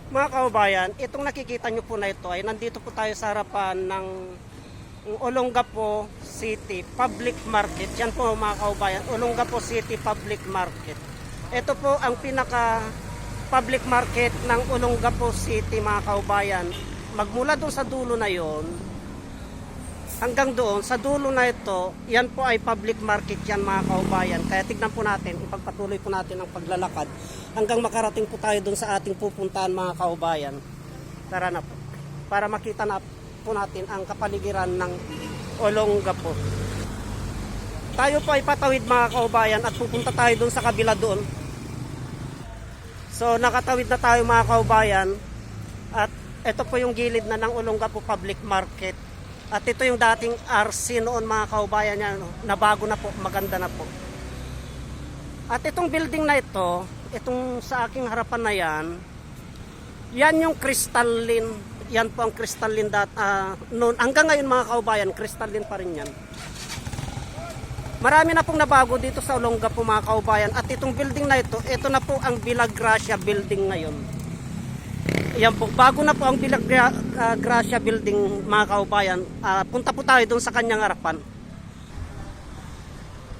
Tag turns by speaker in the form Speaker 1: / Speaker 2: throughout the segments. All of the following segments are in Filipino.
Speaker 1: Mga kaubayan, itong nakikita nyo po na ito ay nandito po tayo sa harapan ng Olongapo City Public Market. Yan po mga kaubayan, Olongapo City Public Market. Ito po ang pinaka public market ng Olongapo City mga kaubayan. Magmula doon sa dulo na yon hanggang doon sa dulo na ito, yan po ay public market yan mga kaubayan. Kaya tignan po natin, ipagpatuloy po natin ang paglalakad hanggang makarating po tayo doon sa ating pupuntahan mga kaubayan. Tara na po, para makita na po natin ang kapaligiran ng Olongapo. Tayo po ay patawid mga kaubayan at pupunta tayo doon sa kabila doon. So nakatawid na tayo mga kaubayan at ito po yung gilid na ng Olongapo Public Market. At ito yung dating RC noon mga kaubayan yan, nabago na po, maganda na po. At itong building na ito, itong sa aking harapan na yan, yan yung crystalline, yan po ang crystalline noon. Hanggang ngayon mga kaubayan, crystalline pa rin yan. Marami na pong nabago dito sa Olongapo mga kaubayan. At itong building na ito na po ang Villa Gracia building ngayon. Yan po, bago na po ang Villa Gracia building mga kaubayan. Punta po tayo doon sa kanyang harapan.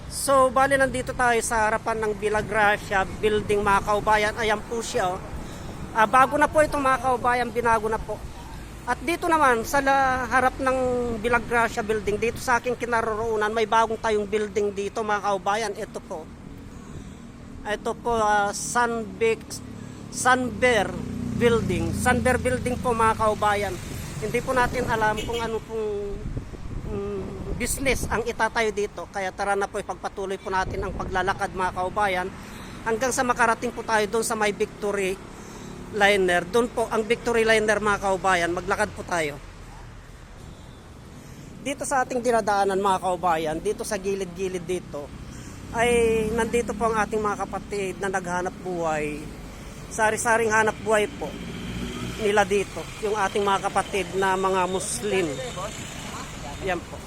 Speaker 1: So, bali nandito tayo sa harapan ng Villa Gracia building mga kaubayan. Ayan po siya. Bago na po itong mga kaubayan, binago na po. At dito naman sa harap ng Villa Gracia building, dito sa aking kinaroroonan, may bagong tayong building dito mga kaubayan. Ito po. Ito po, Sunbear Building. Sunbear Building po mga kaubayan. Hindi po natin alam kung ano pong business ang itatayo dito. Kaya tara na po, ipagpatuloy po natin ang paglalakad mga kaubayan hanggang sa makarating po tayo doon sa may Victory Liner. Doon po ang Victory Liner mga kaubayan. Maglakad po tayo. Dito sa ating dinadaanan mga kaubayan, dito sa gilid-gilid dito, ay nandito po ang ating mga kapatid na naghanap buhay. Sari-saring hanap buhay po nila dito. Yung ating mga kapatid na mga Muslim. Yan po.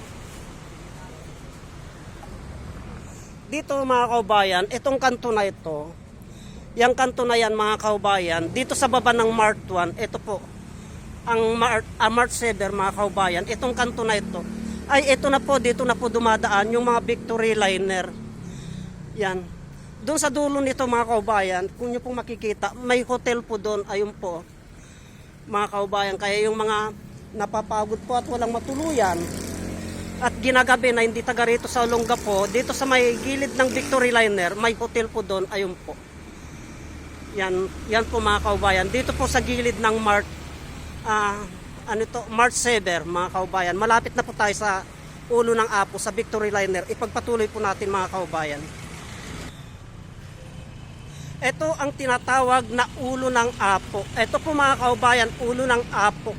Speaker 1: Dito mga kaubayan, itong kanto na ito, yung kanto na yan mga kaubayan, dito sa baba ng Mart 1, ito po, ang Mart 7 mga kaubayan, itong kanto na ito, ay ito na po, dito na po dumadaan yung mga Victory Liner. Yan. Doon sa dulo nito mga kaubayan, kung nyo pong makikita, may hotel po doon, ayun po, mga kaubayan. Kaya yung mga napapagod po at walang matuluyan, at ginagabi na hindi taga rito sa Olongapo, dito sa may gilid ng Victory Liner, may hotel po doon, ayun po. Yan po mga kaubayan. Dito po sa gilid ng Mart, Mart 7 mga kaubayan. Malapit na po tayo sa ulo ng Apo, sa Victory Liner. Ipagpatuloy po natin mga kaubayan. Ito ang tinatawag na ulo ng Apo. Ito po mga kaubayan, ulo ng Apo.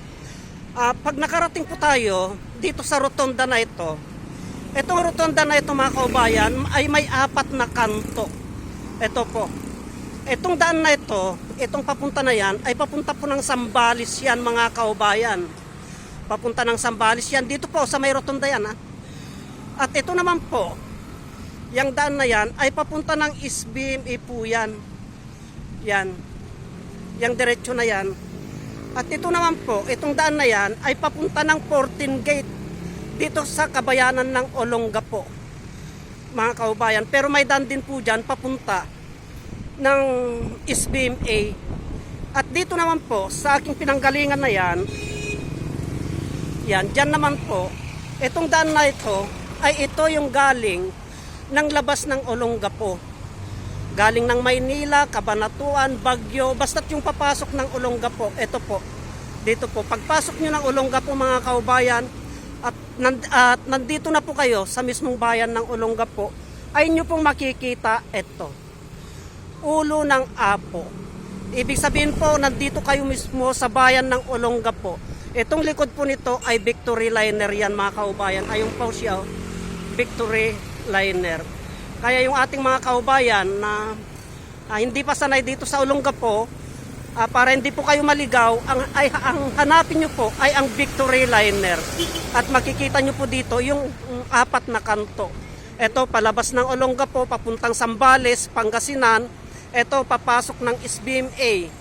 Speaker 1: Pag nakarating po tayo dito sa rotonda na ito, itong rotonda na ito mga kaubayan ay may 4 na kanto. Ito po. Itong daan na ito, itong papunta na yan, ay papunta po ng Zambales yan mga kaubayan. Papunta ng Zambales yan. Dito po sa may rotonda yan. At ito naman po, yung daan na yan ay papunta ng SBMA po yan. Yan. Yung diretso na yan. At ito naman po, itong daan na yan ay papunta ng 14 Gate. Dito sa kabayanan ng Olongapo. Mga kaubayan. Pero may daan din po dyan papunta ng SBMA. At dito naman po, sa aking pinanggalingan na yan, dyan naman po, itong daan na ito, ay ito yung galing ng labas ng Olongapo. Galing ng Maynila, Cabanatuan, Baguio, basta't yung papasok ng Olongapo, ito po, dito po. Pagpasok nyo ng Olongapo mga kaubayan, at nandito na po kayo sa mismong bayan ng Olongapo, ay nyo pong makikita ito. Ulo ng Apo. Ibig sabihin po, nandito kayo mismo sa bayan ng Olongapo. Itong likod po nito ay Victory Liner yan mga kaubayan. Ayun po siya, Victory Liner. Kaya yung ating mga kaubayan na hindi pa sanay dito sa Olongapo, para hindi po kayo maligaw, ang hanapin nyo po ay ang Victory Liner. At makikita nyo po dito yung 4 na kanto. Ito, palabas ng Olongapo, papuntang Zambales, Pangasinan. Ito, papasok ng SBMA.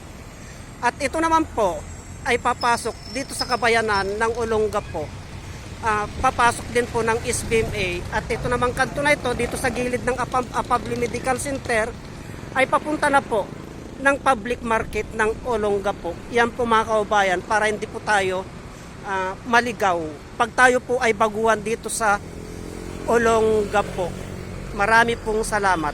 Speaker 1: At ito naman po ay papasok dito sa kabayanan ng Olongapo. Papasok din po ng SBMA. At ito naman kanto na ito dito sa gilid ng Apabli Medical Center ay papunta na po ng public market ng Olongapo. Yan po mga kaubayan, para hindi po tayo maligaw pag tayo po ay baguhan dito sa Olongapo. Marami pong salamat.